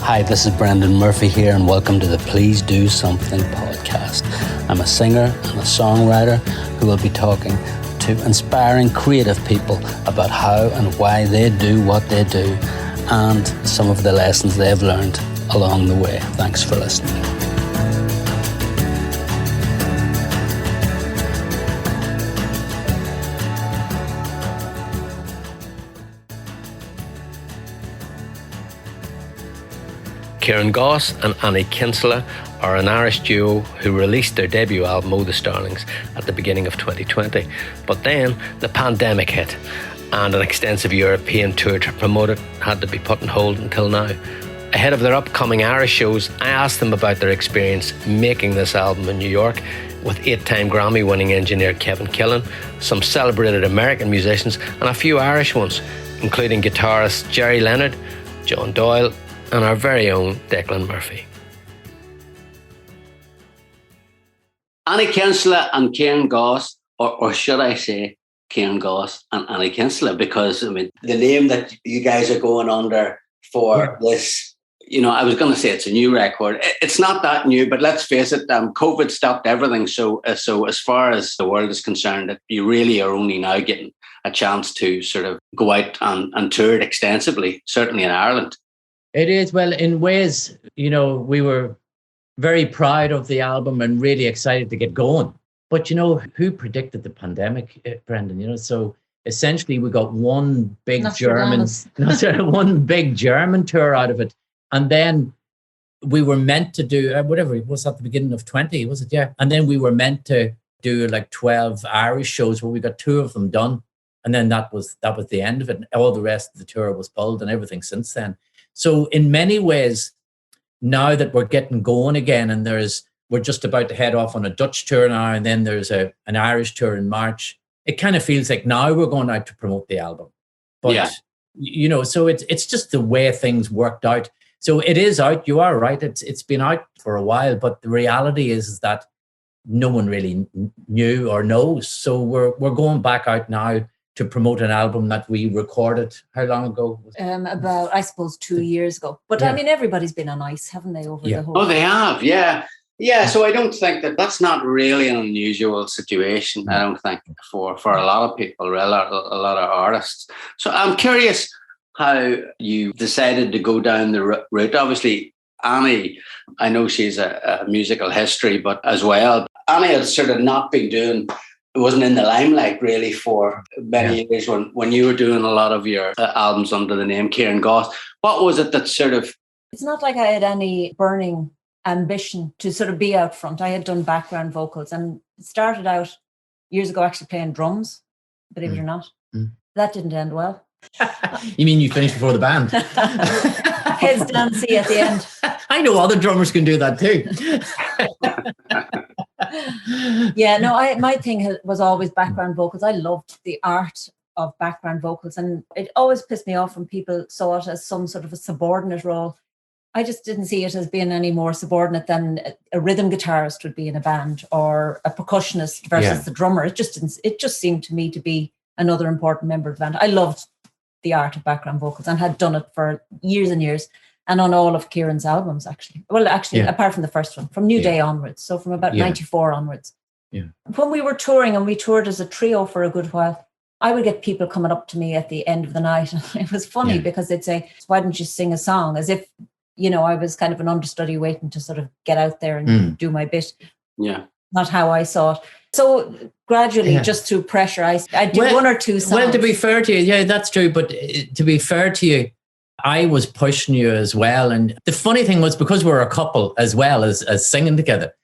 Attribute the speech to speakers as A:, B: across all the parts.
A: Hi, this is Brendan Murphy here, and welcome to the Please Do Something podcast. I'm a singer and a songwriter who will be talking to inspiring creative people about how and why they do what they do and some of the lessons they've learned along the way. Thanks for listening. Kieran Goss and Annie Kinsella are an Irish duo who released their debut album, Oh the Starlings, at the beginning of 2020. But then the pandemic hit and an extensive European tour to promote it had to be put on hold until now. Ahead of their upcoming Irish shows, I asked them about their experience making this album in New York with 8-time Grammy-winning engineer Kevin Killen, some celebrated American musicians and a few Irish ones, including guitarist Gerry Leonard, John Doyle, and our very own Declan Murphy. Annie Kinsella and Kieran Goss, or should I say Kieran Goss and Annie Kinsella, because I mean the name that you guys are going under for this, you know, I was going to say it's a new record. It's not that new, but let's face it, COVID stopped everything. So as far as the world is concerned, you really are only now getting a chance to sort of go out and tour it extensively, certainly in Ireland.
B: It is. Well, in ways, you know, we were very proud of the album and really excited to get going. But, you know, who predicted the pandemic, Brendan? You know, so essentially we got one big German tour out of it. And then we were meant to do, whatever, it was at the beginning of 20, was it? Yeah. And then we were meant to do like 12 Irish shows where we got 2 of them done. And then that was the end of it. All the rest of the tour was pulled and everything since then. So in many ways, now that we're getting going again, and we're just about to head off on a Dutch tour now, and then there's an Irish tour in March, it kind of feels like now we're going out to promote the album. But, you know, so it's just the way things worked out. So it is out, you are right, it's been out for a while, but the reality is that no one really knew or knows. So we're going back out now to promote an album that we recorded. How long ago?
C: About, I suppose, 2 years ago. But I mean, everybody's been on ice, haven't they, over the whole...
A: Oh, they have, yeah. Yeah, so I don't think that's not really an unusual situation, I don't think, for a lot of people, a lot of artists. So I'm curious how you decided to go down the route. Obviously, Annie, I know she's a musical history, but as well, Annie had sort of not been doing... It wasn't in the limelight really for many years when you were doing a lot of your albums under the name Kieran Goss. What was it that sort of...
C: It's not like I had any burning ambition to sort of be out front. I had done background vocals and started out years ago actually playing drums, believe it or not. That didn't end well.
B: You mean you finished before the band?
C: Heads down, see at the end.
B: I know other drummers can do that too.
C: Yeah, no, my thing was always background vocals. I loved the art of background vocals, and it always pissed me off when people saw it as some sort of a subordinate role. I just didn't see it as being any more subordinate than a rhythm guitarist would be in a band or a percussionist versus the drummer. It just seemed to me to be another important member of the band. I loved the art of background vocals and had done it for years and years. And on all of Kieran's albums, actually. Well, actually, apart from the first one, from New Day onwards. So from about 94 onwards. Yeah. When we were touring, and we toured as a trio for a good while, I would get people coming up to me at the end of the night. And it was funny because they'd say, why don't you sing a song? As if, you know, I was kind of an understudy waiting to sort of get out there and do my bit. Yeah. Not how I saw it. So gradually, just through pressure, I did 1 or 2 songs.
B: Well, to be fair to you, that's true. But to be fair to you, I was pushing you as well. And the funny thing was, because we're a couple as well as singing together,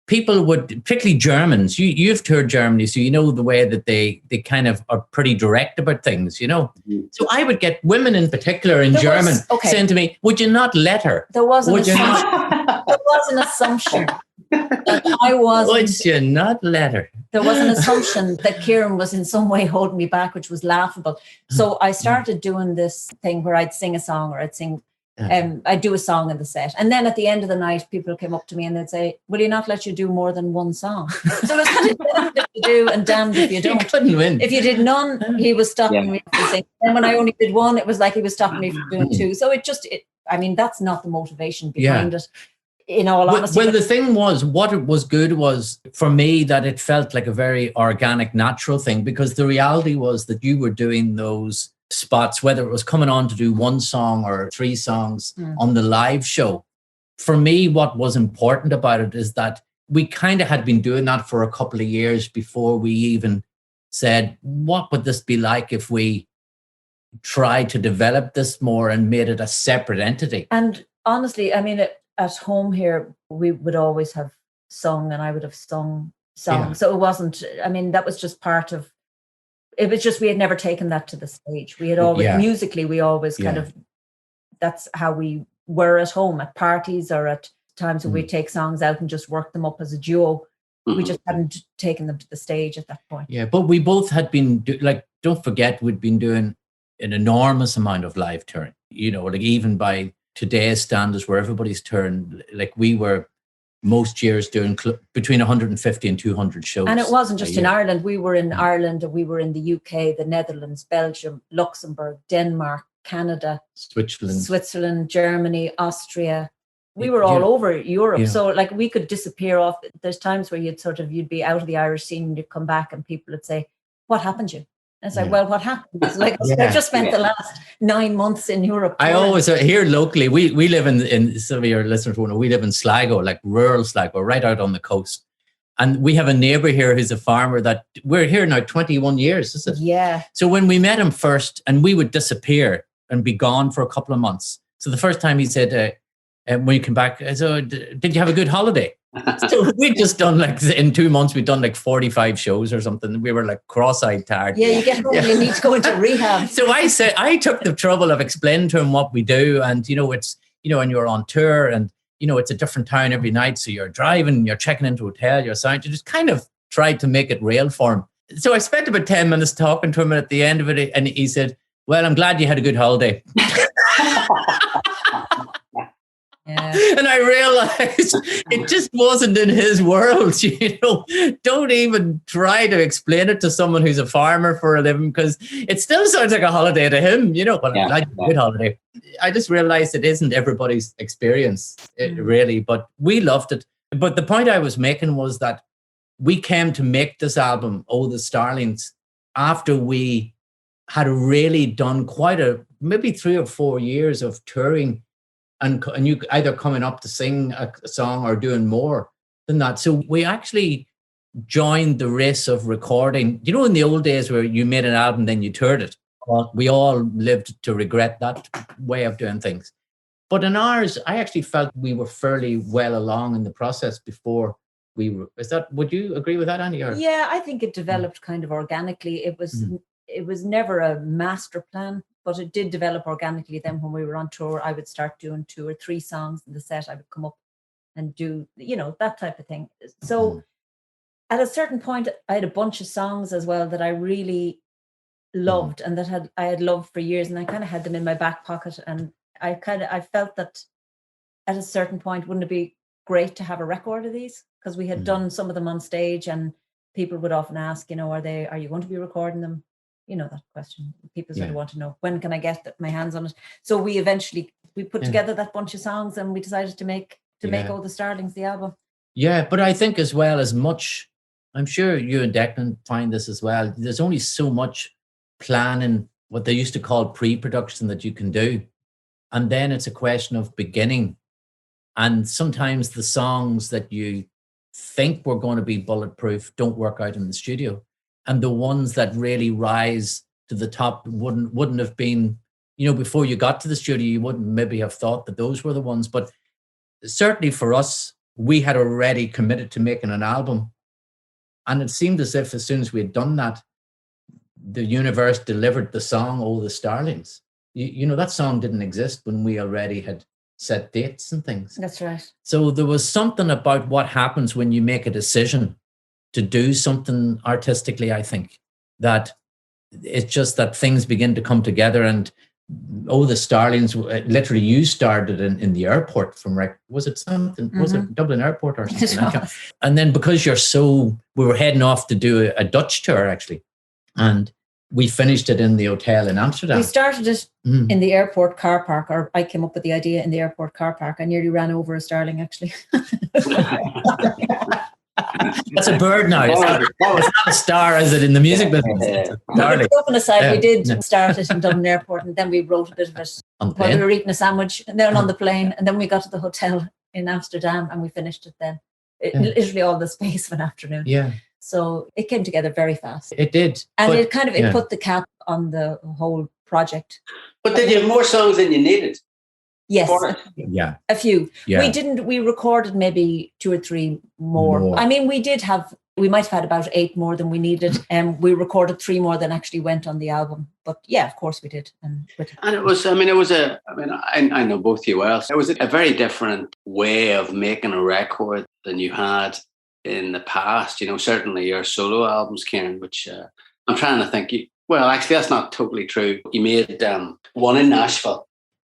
B: people would, particularly Germans, you've toured Germany, so you know the way that they kind of are pretty direct about things, you know. So I would get women in particular in German saying to me, would you not let her?
C: There was an assumption. I wasn't.
B: Would you not let her?
C: There was an assumption that Kieran was in some way holding me back, which was laughable. So I started doing this thing where I'd sing a song, or I'd sing, I'd do a song in the set. And then at the end of the night, people came up to me and they'd say, will you not let you do more than one song? So it was kind of damned if you do and damned if you don't.
B: You couldn't win.
C: If you did none, he was stopping me from singing. And when I only did one, it was like he was stopping me from doing 2. So I mean, that's not the motivation behind it. In all honesty.
B: Well, the thing was, what it was good was for me that it felt like a very organic, natural thing, because the reality was that you were doing those spots, whether it was coming on to do one song or 3 songs on the live show. For me, what was important about it is that we kind of had been doing that for a couple of years before we even said, what would this be like if we tried to develop this more and made it a separate entity?
C: And honestly, I mean, at home here, we would always have sung, and I would have sung songs. Yeah. So it wasn't, I mean, that was just part of, it was just, we had never taken that to the stage. We had always, musically, we always kind of, that's how we were at home, at parties or at times when we'd take songs out and just work them up as a duo. We just hadn't taken them to the stage at that point.
B: Yeah, but we both had been, don't forget, we'd been doing an enormous amount of live touring, like even by today's standards where everybody's touring, like we were most years doing between 150 and 200 shows.
C: And it wasn't just in Ireland. We were in Ireland, and we were in the UK, the Netherlands, Belgium, Luxembourg, Denmark, Canada, Switzerland, Germany, Austria. We were all over Europe. So like we could disappear off. There's times where you'd be out of the Irish scene and you'd come back and people would say, what happened to you? And it's like, well, what happened? It's like, I just spent the last 9 months in Europe.
B: I always, here locally, we live in some of your listeners will know, we live in Sligo, like rural Sligo, right out on the coast. And we have a neighbour here who's a farmer that we're here now 21 years, is it?
C: Yeah.
B: So when we met him first, and we would disappear and be gone for a couple of months. So the first time he said, when you came back, so did you have a good holiday? So we'd just done in 2 months, we'd done 45 shows or something. We were like cross-eyed tired.
C: Yeah, you get home and you need to go into rehab.
B: So I took the trouble of explaining to him what we do. And, it's, and you're on tour and, it's a different town every night. So you're driving, you're checking into a hotel, you're signed. You just kind of tried to make it real for him. So I spent about 10 minutes talking to him, and at the end of it, and he said, well, I'm glad you had a good holiday.
C: Yeah.
B: And I realized it just wasn't in his world. Don't even try to explain it to someone who's a farmer for a living, because it still sounds like a holiday to him, but I'm glad you had a good holiday. I just realized it isn't everybody's experience, really, but we loved it. But the point I was making was that we came to make this album, Oh, the Starlings, after we had really done maybe 3 or 4 years of touring. And you either coming up to sing a song or doing more than that. So we actually joined the race of recording. In the old days where you made an album, then you toured it. Well, we all lived to regret that way of doing things. But in ours, I actually felt we were fairly well along in the process before we were. Would you agree with that, Annie? Or?
C: Yeah, I think it developed kind of organically. It was never a master plan. But it did develop organically. Then when we were on tour, I would start doing 2 or 3 songs in the set. I would come up and do, that type of thing. So at a certain point, I had a bunch of songs as well that I really loved and that I had loved for years. And I kind of had them in my back pocket. And I felt that at a certain point, wouldn't it be great to have a record of these? Because we had done some of them on stage, and people would often ask, are you going to be recording them? That question. People sort of want to know, when can I get my hands on it? So we put together that bunch of songs, and we decided to make Oh, the Starlings, the album.
B: Yeah, but I think as well as much, I'm sure you and Declan find this as well. There's only so much planning, what they used to call pre-production, that you can do. And then it's a question of beginning. And sometimes the songs that you think were going to be bulletproof don't work out in the studio. And the ones that really rise to the top wouldn't have been, before you got to the studio, you wouldn't maybe have thought that those were the ones. But certainly for us, we had already committed to making an album. And it seemed as if as soon as we had done that, the universe delivered the song, Oh, the Starlings. That song didn't exist when we already had set dates and things.
C: That's right.
B: So there was something about what happens when you make a decision to do something artistically, I think, that it's just that things begin to come together. And Oh, the Starlings, literally you started in the airport was it something? Was it Dublin Airport or something? And then because we were heading off to do a Dutch tour, actually. And we finished it in the hotel in Amsterdam.
C: We started it in the airport car park, or I came up with the idea in the airport car park. I nearly ran over a starling, actually.
B: That's a bird now. It's not a star, is it, in the music business? It's a starling.
C: Joking aside, we did start it in Dublin Airport, and then we wrote a bit of it while we were eating a sandwich, and then on the plane, and then we got to the hotel in Amsterdam, and we finished it then. Literally all the space of an afternoon.
B: Yeah.
C: So it came together very fast.
B: It did.
C: And it kind of it put the cap on the whole project.
D: But did you have more songs than you needed?
C: Yes. A few.
B: Yeah.
C: We recorded maybe 2 or 3 more. I mean, we might have had about 8 more than we needed. And we recorded 3 more than actually went on the album. But yeah, of course we did. And
D: it was, I know both you well. It was a very different way of making a record than you had in the past. You know, certainly your solo albums, Kieran, which I'm trying to think. Actually, that's not totally true. You made one in Nashville.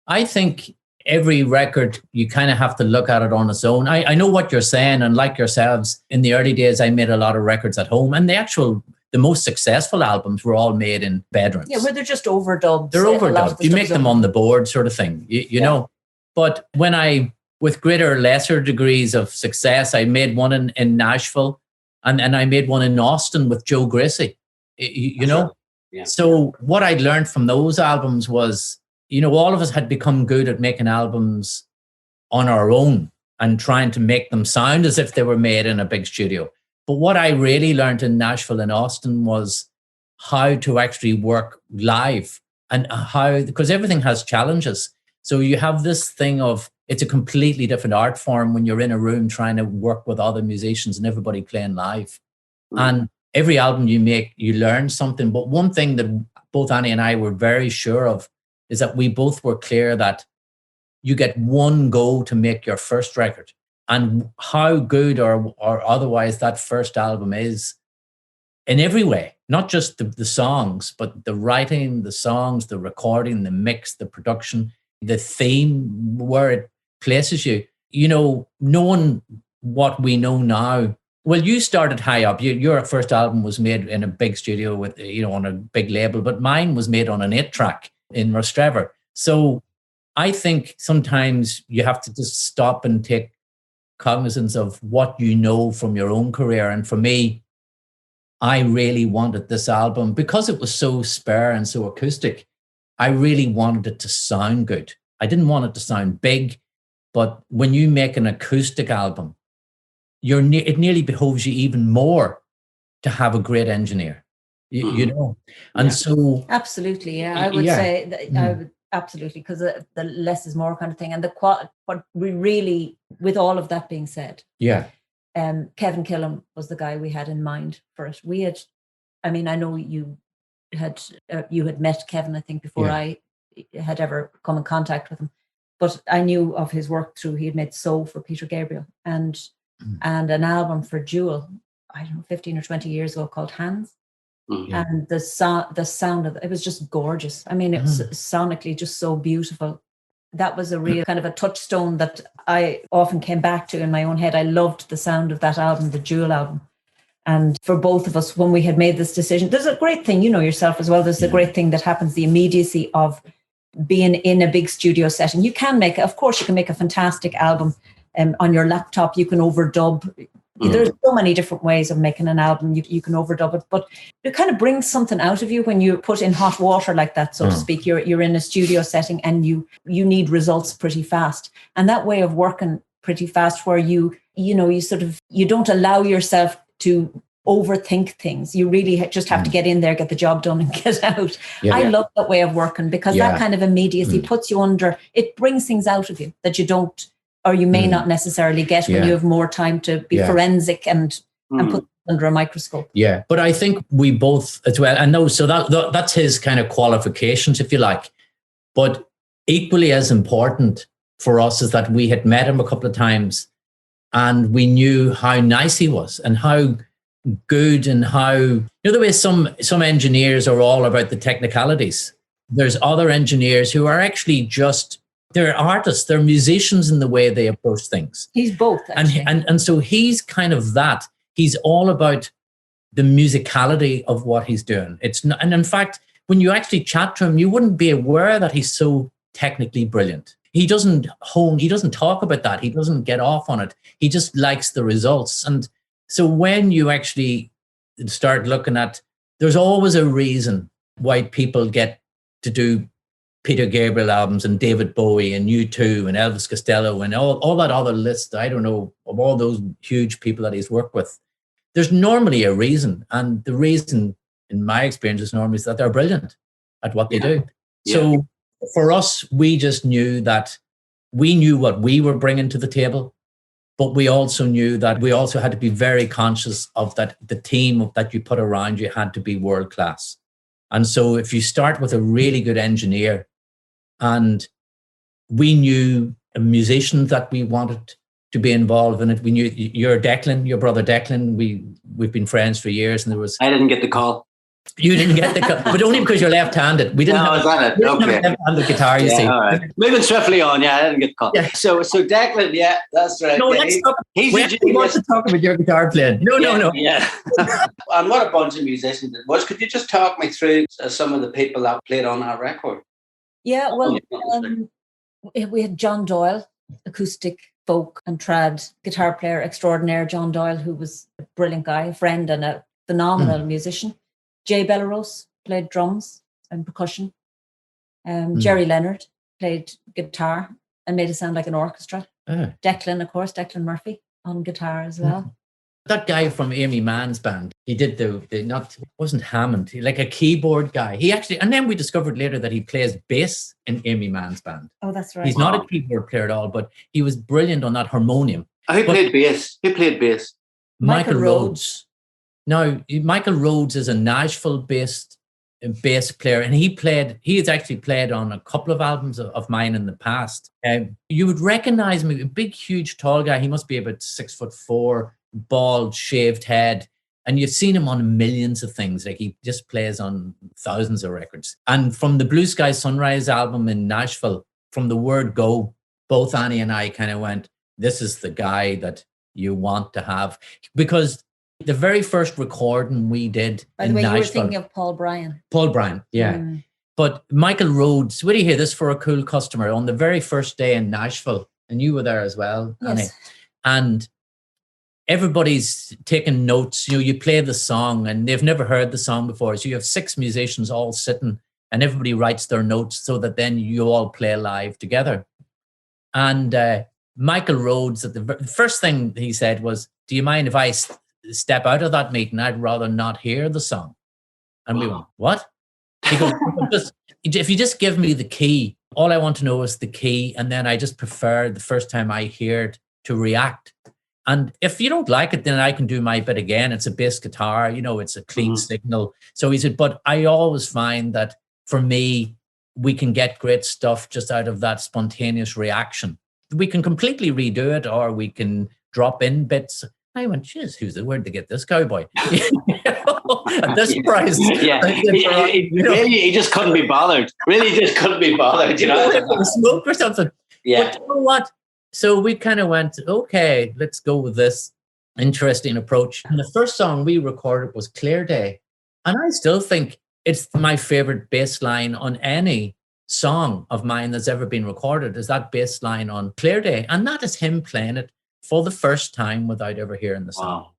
B: I think every record, you kind of have to look at it on its own. I know what you're saying, and like yourselves, in the early days, I made a lot of records at home, and the most successful albums were all made in bedrooms.
C: Yeah, where they're just overdubs.
B: They're overdubbed. You make them on the board, sort of thing, you know. But when with greater or lesser degrees of success, I made one in Nashville, and I made one in Austin with Joe Gracie, you know.
D: Yeah.
B: So what I learned from those albums was, you know, all of us had become good at making albums on our own and trying to make them sound as if they were made in a big studio. But what I really learned in Nashville and Austin was how to actually work live, and because everything has challenges. So you have this thing of, it's a completely different art form when you're in a room trying to work with other musicians and everybody playing live. And every album you make, you learn something. But one thing that both Annie and I were very sure of is that we both were clear that you get one go to make your first record. And how good or otherwise that first album is in every way, not just the songs, but the writing, the songs, the recording, the mix, the production, the theme, where it places you. You know, knowing what we know now. Well, you started high up. Your first album was made in a big studio with, you know, on a big label, but mine was made on an 8-track in Rostrevor. So I think sometimes you have to just stop and take cognizance of what you know from your own career. And for me, I really wanted this album, because it was so spare and so acoustic, I really wanted it to sound good. I didn't want it to sound big, but when you make an acoustic album, it nearly behoves you even more to have a great engineer, you know. And so
C: absolutely, I would say that I would absolutely, because the less is more kind of thing. And what we really, with all of that being said, Kevin Killam was the guy we had in mind for it. We had, I mean, I know you had met Kevin, I think, before I had ever come in contact with him, but I knew of his work through, he had made So for Peter Gabriel and an album for Jewel, I don't know, 15 or 20 years ago, called Hands. And the sound of it was just gorgeous. I mean, it was sonically just so beautiful. That was a real kind of a touchstone that I often came back to in my own head. I loved the sound of that album, the Jewel album. And for both of us, when we had made this decision, there's a great thing, you know yourself as well, there's a great thing that happens, the immediacy of being in a big studio setting. You can make a fantastic album on your laptop. You can overdub. There's so many different ways of making an album. You can overdub it, but it kind of brings something out of you when you put in hot water like that, so to speak. You're in a studio setting and you need results pretty fast. And that way of working pretty fast, where you don't allow yourself to overthink things. You really just have to get in there, get the job done, and get out. I love that way of working, because that kind of immediacy puts you under. It brings things out of you that you don't, or you may not necessarily get when you have more time to be forensic and put under a microscope. Yeah,
B: but I think we both as well, and so that's his kind of qualifications, if you like. But equally as important for us is that we had met him a couple of times, and we knew how nice he was and how good, and how, you know, the way some engineers are all about the technicalities. There's other engineers who are actually just, they're artists, they're musicians in the way they approach things.
C: He's both, actually.
B: And so he's kind of that. He's all about the musicality of what he's doing. It's not, and in fact, when you actually chat to him, you wouldn't be aware that he's so technically brilliant. He doesn't talk about that. He doesn't get off on it. He just likes the results. And so when you actually start looking at, there's always a reason why people get to do Peter Gabriel albums and David Bowie and U2 and Elvis Costello and all that other list, I don't know, of all those huge people that he's worked with. There's normally a reason. And the reason, in my experience, is normally that they're brilliant at what they do.
D: Yeah.
B: So for us, we just knew that we knew what we were bringing to the table, but we also knew that we also had to be very conscious of that the team that you put around you had to be world class. And so if you start with a really good engineer, and we knew a musician that we wanted to be involved in it. We knew your brother Declan, we've been friends for years, and
D: I didn't get the call.
B: You didn't get the call, but only because you're left-handed. We didn't have a left-handed guitar, you see.
D: All right. Moving swiftly on, I didn't get the call. Yeah. So Declan, that's right.
B: No, let's talk. We want to talk about your guitar playing. No.
D: Yeah. And what a bunch of musicians it was. Could you just talk me through some of the people that played on that record?
C: Yeah, well, we had John Doyle, acoustic, folk and trad guitar player extraordinaire, John Doyle, who was a brilliant guy, a friend and a phenomenal musician. Jay Bellerose played drums and percussion. Gerry Leonard played guitar and made it sound like an orchestra. Declan, of course, Declan Murphy on guitar as well.
B: That guy from Amy Mann's band, he did wasn't Hammond, like a keyboard guy. He actually, and then we discovered later that he plays bass in Amy Mann's band.
C: Oh, that's right.
B: He's not a keyboard player at all, but he was brilliant on that harmonium.
D: Who played bass?
B: Michael Rhodes. Now, Michael Rhodes is a Nashville-based bass player, and he has actually played on a couple of albums of mine in the past. You would recognize me, a big, huge, tall guy. He must be about 6'4", bald, shaved head. And you've seen him on millions of things. Like, he just plays on thousands of records. And from the Blue Sky Sunrise album in Nashville, from the word go, both Annie and I kind of went, this is the guy that you want to have. Because the very first recording we did
C: By the way,
B: Nashville,
C: you were thinking of Paul Bryan.
B: Paul Bryan, yeah. But Michael Rhodes, would you hear this for a cool customer on the very first day in Nashville? And you were there as well, Annie.
C: Yes.
B: And everybody's taking notes. You play the song and they've never heard the song before. So you have 6 musicians all sitting and everybody writes their notes so that then you all play live together. And Michael Rhodes, the first thing he said was, do you mind if I step out of that meeting? I'd rather not hear the song. And we went, what? He goes, if you just give me the key, all I want to know is the key. And then I just prefer the first time I hear it to react. And if you don't like it, then I can do my bit again. It's a bass guitar, it's a clean signal. So he said, but I always find that for me, we can get great stuff just out of that spontaneous reaction. We can completely redo it or we can drop in bits. I went, jeez, where'd they get this cowboy? At this price.
D: Yeah. He just couldn't be bothered. Really just couldn't be bothered,
B: Smoke or something.
D: Yeah.
B: But you know what? So we kind of went, okay, let's go with this interesting approach. And the first song we recorded was Clear Day. And I still think it's my favorite bass line on any song of mine that's ever been recorded, is that bass line on Clear Day. And that is him playing it for the first time without ever hearing the song.
D: Wow.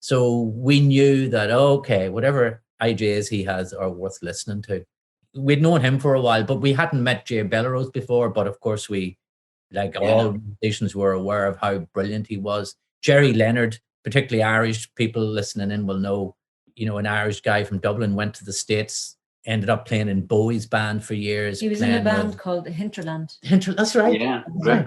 B: So we knew that, okay, whatever IJs he has are worth listening to. We'd known him for a while, but we hadn't met Jay Bellerose before. But of course, all musicians were aware of how brilliant he was. Gerry Leonard, particularly Irish people listening in will know, an Irish guy from Dublin went to the States, ended up playing in Bowie's band for years.
C: He was in a band called Hinterland.
B: That's right.
D: Yeah.
B: Right.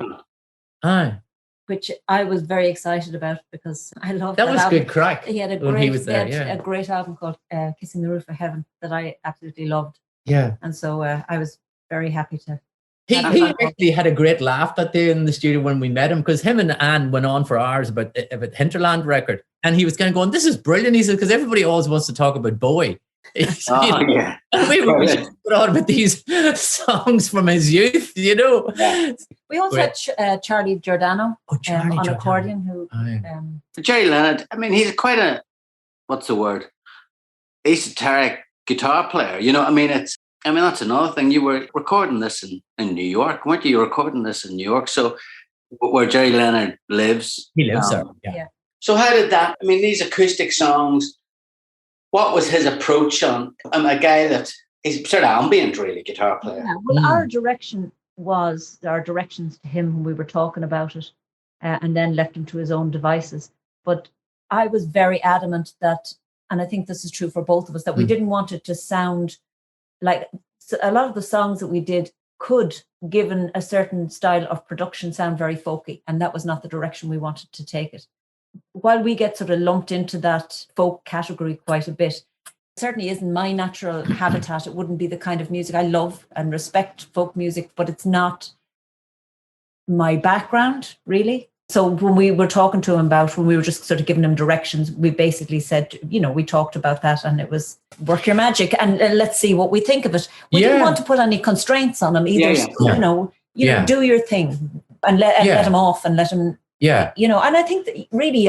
B: Aye.
C: Which I was very excited about because I loved
B: that was
C: album.
B: Good crack.
C: He had a great album called Kissing the Roof of Heaven that I absolutely loved.
B: Yeah.
C: And so I was very happy to.
B: He actually had a great laugh that day in the studio when we met him, because him and Anne went on for hours about Hinterland record. And he was kind of going, this is brilliant. He said, because everybody always wants to talk about Bowie.
D: Yeah.
B: We should put on with these songs from his youth,
C: Yeah. We also had Charlie Giordano on
B: Giordano.
C: accordion, who
D: Gerry Leonard. I mean, he's quite what's the word? Esoteric guitar player. You know, I mean, that's another thing. You were recording this in New York, weren't you? You were recording this in New York. So where Gerry Leonard lives.
B: He lives there. Yeah.
D: So how did that, I mean, these acoustic songs, what was his approach on? I'm a guy that is sort of ambient, really, guitar player.
C: Yeah, well, our directions to him when we were talking about it, and then left him to his own devices. But I was very adamant that, and I think this is true for both of us, that we didn't want it to sound like a lot of the songs that we did could, given a certain style of production, sound very folky, and that was not the direction we wanted to take it. While we get sort of lumped into that folk category quite a bit, it certainly isn't my natural habitat. It wouldn't be the kind of music I love and respect, folk music, but it's not my background, really. So when we were talking to him about, when we were just sort of giving him directions, we basically said, you know, we talked about that, and it was work your magic and let's see what we think of it. We didn't want to put any constraints on him either. You know, do your thing and let him off and let him, you know, and I think that really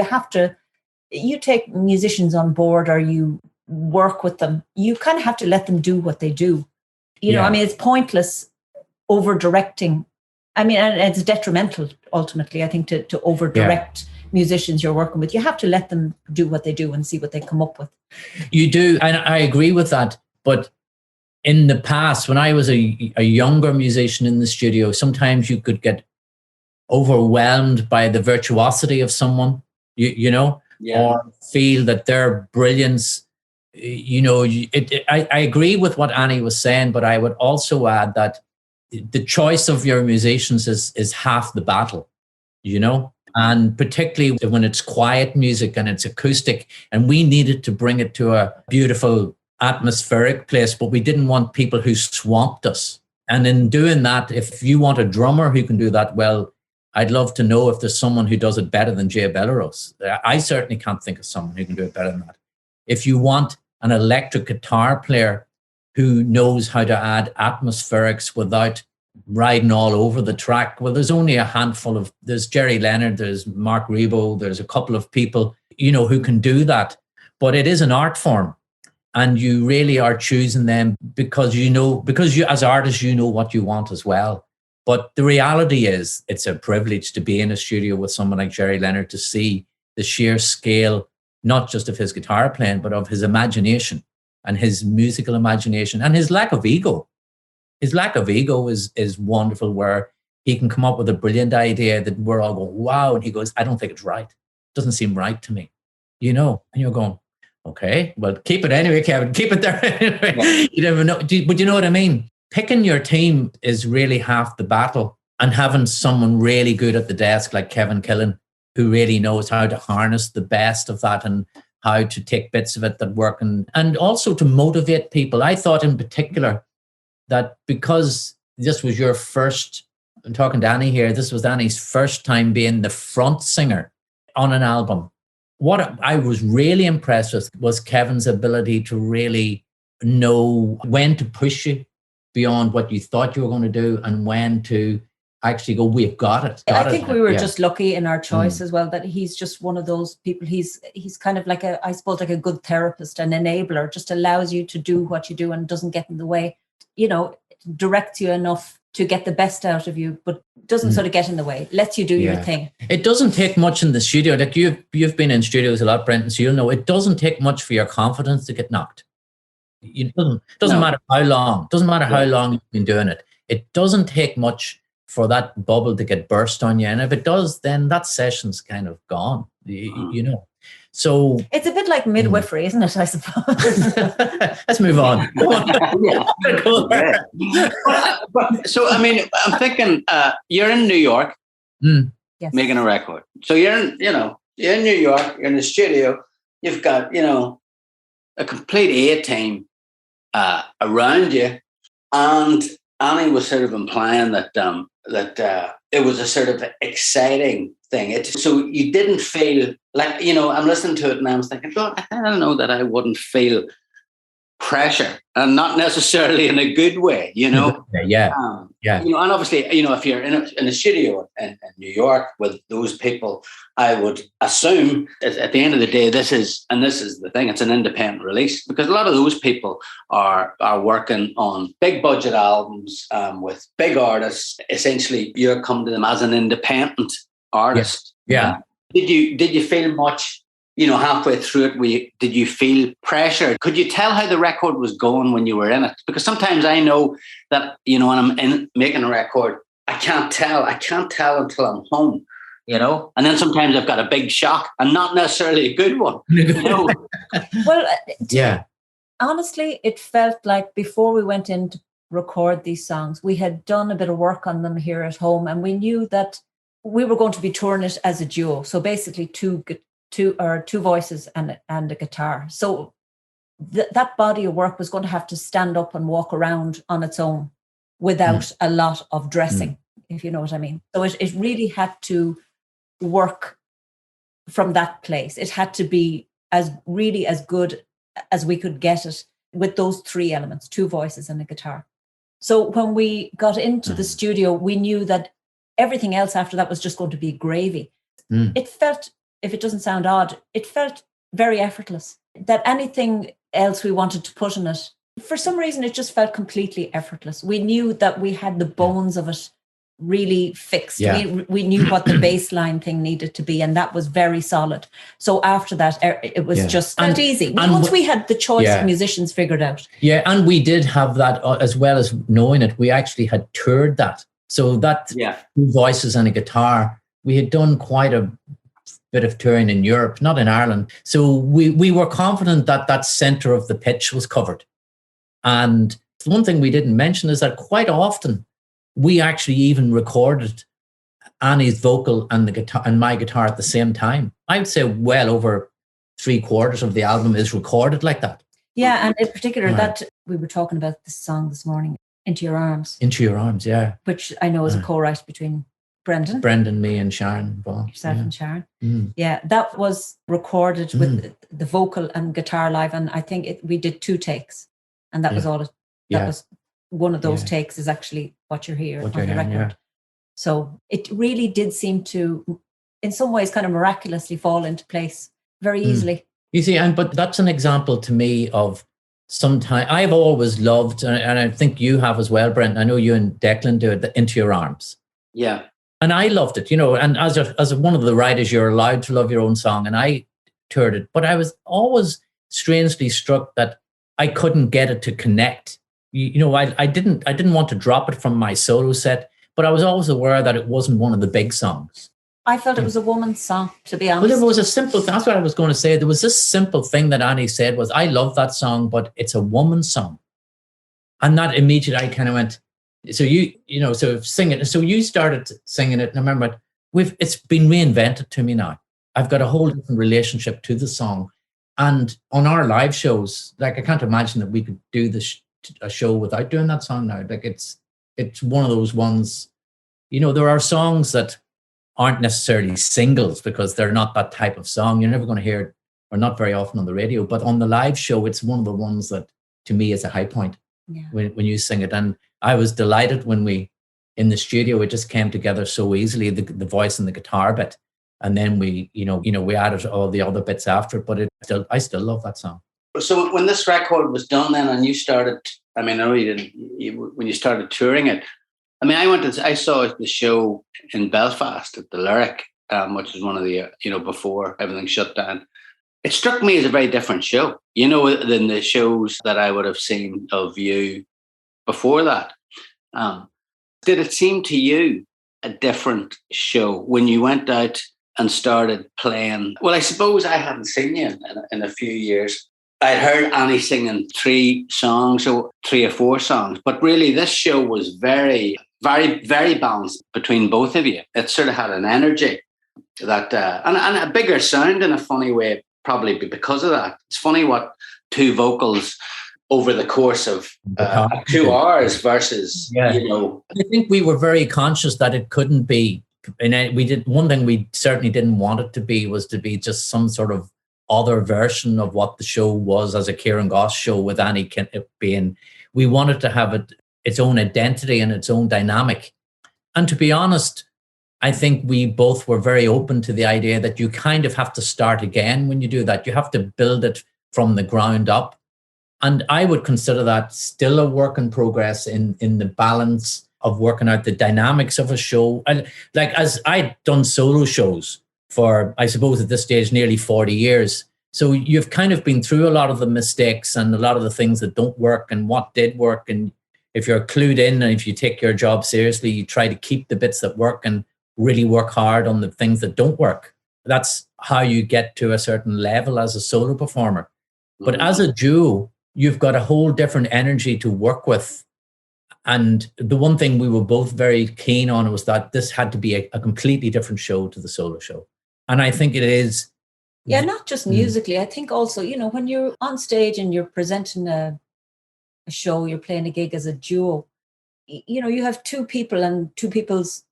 C: you take musicians on board or you work with them, you kind of have to let them do what they do. You know, I mean, it's pointless over directing. I mean, and it's detrimental ultimately, I think, to over direct musicians you're working with. You have to let them do what they do and see what they come up with.
B: You do, and I agree with that. But in the past, when I was a younger musician in the studio, sometimes you could get overwhelmed by the virtuosity of someone, you know, or feel that their brilliance, you know, I agree with what Annie was saying, but I would also add that the choice of your musicians is half the battle, you know, and particularly when it's quiet music and it's acoustic, and we needed to bring it to a beautiful atmospheric place, but we didn't want people who swamped us. And in doing that, if you want a drummer who can do that well, I'd love to know if there's someone who does it better than Jay Belleros. I certainly can't think of someone who can do it better than that. If you want an electric guitar player who knows how to add atmospherics without riding all over the track, well, there's only a handful of, there's Gerry Leonard, there's Mark Rebo, there's a couple of people, you know, who can do that. But it is an art form, and you really are choosing them because you, as artists, you know what you want as well. But the reality is, it's a privilege to be in a studio with someone like Gerry Leonard, to see the sheer scale, not just of his guitar playing, but of his imagination and his musical imagination and his lack of ego. His lack of ego is wonderful, where he can come up with a brilliant idea that we're all going, wow. And he goes, I don't think it's right. It doesn't seem right to me, you know? And you're going, okay, well, keep it anyway, Kevin. Keep it there anyway. Yeah. You never know. But you know what I mean? Picking your team is really half the battle, and having someone really good at the desk like Kevin Killen, who really knows how to harness the best of that and how to take bits of it that work, and also to motivate people. I thought in particular that because this was your first, I'm talking to Annie here, this was Annie's first time being the front singer on an album. What I was really impressed with was Kevin's ability to really know when to push you beyond what you thought you were going to do, and when to actually go, we've got it.
C: I think we were just lucky in our choice as well, that he's just one of those people. He's kind of like I suppose like a good therapist, an enabler, just allows you to do what you do and doesn't get in the way, you know, directs you enough to get the best out of you, but doesn't sort of get in the way, lets you do your thing.
B: It doesn't take much in the studio. Like you've been in studios a lot, Brenton, so you'll know it doesn't take much for your confidence to get knocked. It doesn't matter how long. Doesn't matter how long you've been doing it. It doesn't take much for that bubble to get burst on you, and if it does, then that session's kind of gone. You know. So
C: it's a bit like midwifery, isn't it? I suppose.
B: Let's move on.
D: So I mean, I'm thinking you're in New York, making a record. So you're in New York. You're in the studio. You've got a complete A team around you, and Annie was sort of implying that it was a sort of exciting thing. So you didn't feel like, I'm listening to it and I was thinking, Lord, I don't know that I wouldn't feel pressure, and not necessarily in a good way, you know.
B: Yeah.
D: You know, and obviously, you know, if you're in a studio in New York with those people, I would assume at the end of the day, this is the thing, it's an independent release, because a lot of those people are working on big budget albums with big artists. Essentially, you're coming to them as an independent artist.
B: Yeah.
D: Did you feel much, you know, halfway through it, did you feel pressure? Could you tell how the record was going when you were in it? Because sometimes I know that, you know, when I'm making a record, I can't tell until I'm home, you know? And then sometimes I've got a big shock, and not necessarily a good one, you know?
C: Well,
B: Yeah.
C: honestly, it felt like before we went in to record these songs, we had done a bit of work on them here at home, and we knew that we were going to be touring it as a duo. So basically two voices and a guitar. So that body of work was going to have to stand up and walk around on its own without a lot of dressing, if you know what I mean. So it really had to work from that place. It had to be as good as we could get it with those three elements, two voices and a guitar. So when we got into the studio, we knew that everything else after that was just going to be gravy. It felt, if it doesn't sound odd, it felt very effortless. That anything else we wanted to put in it, for some reason, it just felt completely effortless. We knew that we had the bones of it really fixed.
B: Yeah.
C: We knew what the baseline thing needed to be, and that was very solid. So after that, it was just easy. Once we had the choice of musicians figured out.
B: Yeah, and we did have that, as well as knowing it, we actually had toured that. So that two voices and a guitar, we had done quite a bit of touring in Europe, not in Ireland. So we were confident that that center of the pitch was covered. And one thing we didn't mention is that quite often we actually even recorded Annie's vocal and the guitar and my guitar at the same time. I would say well over 3/4 of the album is recorded like that.
C: Yeah, and in particular, that we were talking about this song this morning, Into Your Arms.
B: Into Your Arms, yeah.
C: Which I know is a co-write between Brendan,
B: me, and Sharon.
C: Yourself and Sharon. Yeah, that was recorded with the vocal and guitar live, and I think we did 2 takes, and that was all it. That was one of those takes is actually what you're hearing on the record. Yeah. So it really did seem to, in some ways, kind of miraculously fall into place very easily.
B: You see, but that's an example to me of sometimes I've always loved, and I think you have as well, Brent. I know you and Declan do it, the Into Your Arms.
D: Yeah.
B: And I loved it, you know, and as one of the writers, you're allowed to love your own song, and I toured it. But I was always strangely struck that I couldn't get it to connect. You know, I didn't want to drop it from my solo set, but I was always aware that it wasn't one of the big songs.
C: I felt it was a woman's song, to be honest.
B: But it was a simple, that's what I was going to say. There was this simple thing that Annie said was, I love that song, but it's a woman's song. And that immediately I kind of went, so so sing it. So you started singing it, and I remember it's been reinvented to me now. I've got a whole different relationship to the song. And on our live shows, like I can't imagine that we could do a show without doing that song now. Like it's one of those ones, you know, there are songs that aren't necessarily singles because they're not that type of song. You're never going to hear it, or not very often on the radio. But on the live show, it's one of the ones that to me is a high point when you sing it. And I was delighted when in the studio, it just came together so easily, the voice and the guitar bit. And then we added all the other bits after it, but I still love that song.
D: So when this record was done then, and you started, I mean, I know you didn't, when you started touring it, I mean, I saw the show in Belfast at the Lyric, which was one of the, before everything shut down. It struck me as a very different show, than the shows that I would have seen of you before that. Did it seem to you a different show when you went out and started playing? Well, I suppose I hadn't seen you in a few years. I'd heard Annie singing 3 songs, or 3 or 4 songs, but really this show was very, very, very balanced between both of you. It sort of had an energy that, and a bigger sound in a funny way, probably because of that. It's funny what 2 vocals over the course of 2 hours versus,
B: I think we were very conscious that it couldn't be, and we did one thing we certainly didn't want it to be was to be just some sort of other version of what the show was as a Kieran Goss show with Annie being, we wanted to have its own identity and its own dynamic. And to be honest, I think we both were very open to the idea that you kind of have to start again when you do that. You have to build it from the ground up. And I would consider that still a work in progress in the balance of working out the dynamics of a show. And like, as I'd done solo shows for, I suppose at this stage, nearly 40 years. So you've kind of been through a lot of the mistakes and a lot of the things that don't work and what did work. And if you're clued in and if you take your job seriously, you try to keep the bits that work and really work hard on the things that don't work. That's how you get to a certain level as a solo performer. But as a duo, you've got a whole different energy to work with. And the one thing we were both very keen on was that this had to be a completely different show to the solo show. And I think it is.
C: Yeah, not just musically. I think also, when you're on stage and you're presenting a show, you're playing a gig as a duo, you have two people and two people's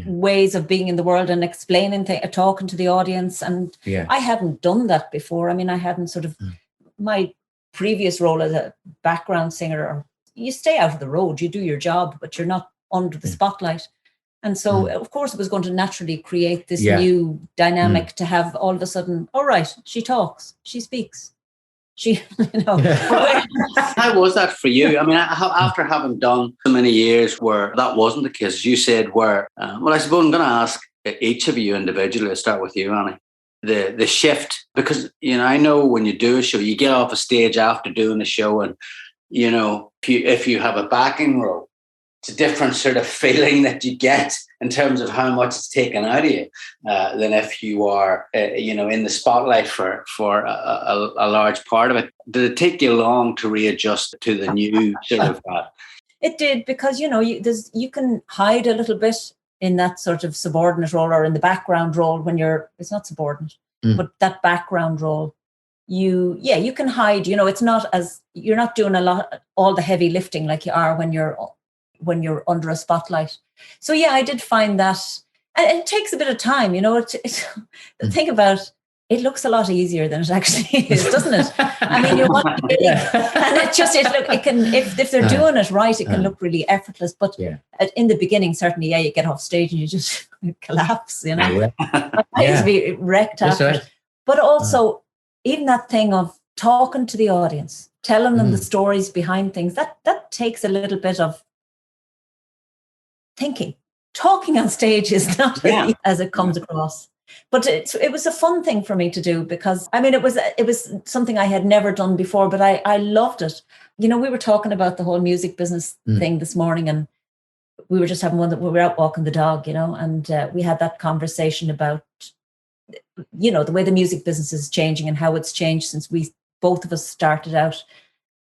C: ways of being in the world and explaining things, talking to the audience. And I hadn't done that before. I mean, I hadn't sort of, my previous role as a background singer, you stay out of the road, you do your job, but you're not under the spotlight. And so, of course, it was going to naturally create this new dynamic to have all of a sudden, all right, she talks, she speaks. How
D: was that for you? I mean, after having done so many years where that wasn't the case, as you said, where, well, I suppose I'm going to ask each of you individually. Let's start with you, Annie. The shift, because, I know when you do a show, you get off a stage after doing a show and, if you have a backing role, it's a different sort of feeling that you get in terms of how much it's taken out of you than if you are, in the spotlight for a large part of it. Did it take you long to readjust to the new sort of?
C: It did, because you can hide a little bit in that sort of subordinate role or in the background role when it's not subordinate, but that background role. You can hide. It's not as you're not doing all the heavy lifting like you are when you're under a spotlight. So I did find that, and it takes a bit of time. The thing about it looks a lot easier than it actually is, doesn't it? I mean, you want and it can if they're doing it right, it can look really effortless. But in the beginning, certainly, you get off stage and you just collapse. I used to be wrecked after it. But also, even that thing of talking to the audience, telling them the stories behind things, that takes a little bit of thinking. Talking on stage is not as easy as it comes across. But it was a fun thing for me to do, because, I mean, it was something I had never done before, but I loved it. We were talking about the whole music business thing this morning, and we were just having we were out walking the dog, and we had that conversation about the way the music business is changing and how it's changed since both of us started out.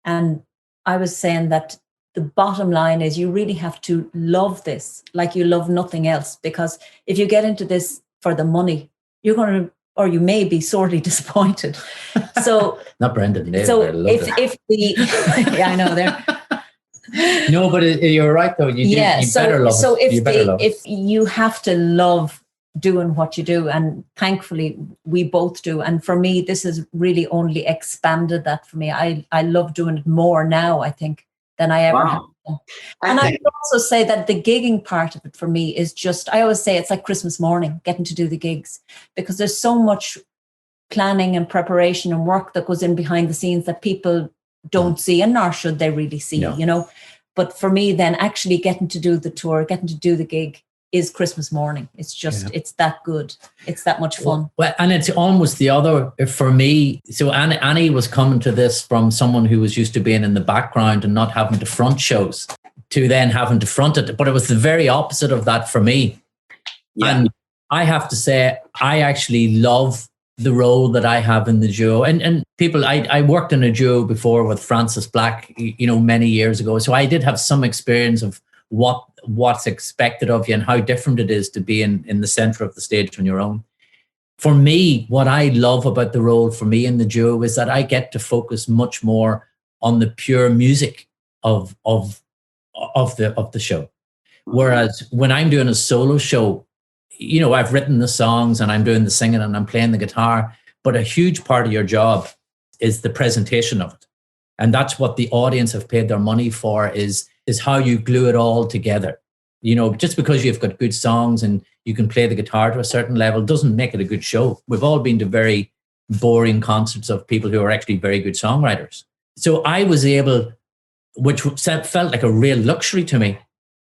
C: And I was saying that the bottom line is you really have to love this like you love nothing else, because if you get into this for the money, you're going to, or you may be sorely disappointed. So
B: not Brendan.
C: So if the I know there.
B: No, but you're right though. You better love it.
C: So if you have to love doing what you do, and thankfully we both do, and for me this has really only expanded that for me. I love doing it more now, I think, than I ever have done. And I would also say that the gigging part of it for me is just, I always say it's like Christmas morning, getting to do the gigs, because there's so much planning and preparation and work that goes in behind the scenes that people don't see, and nor should they really see, But for me then, actually getting to do the tour, getting to do the gig is Christmas morning. It's just, it's that good. It's that much fun.
B: Well, and it's almost the other for me. So Annie was coming to this from someone who was used to being in the background and not having to front shows, to then having to front it. But it was the very opposite of that for me. Yeah. And I have to say, I actually love the role that I have in the duo. And people, I worked in a duo before with Francis Black, many years ago. So I did have some experience of what's expected of you and how different it is to be in the center of the stage on your own. For me, what I love about the role for me in the duo is that I get to focus much more on the pure music of the show. Whereas when I'm doing a solo show, I've written the songs and I'm doing the singing and I'm playing the guitar, But a huge part of your job is the presentation of it. And that's what the audience have paid their money for, is how you glue it all together. You know, just because you've got good songs and you can play the guitar to a certain level doesn't make it a good show. We've all been to very boring concerts of people who are actually very good songwriters. So I was able, which felt like a real luxury to me,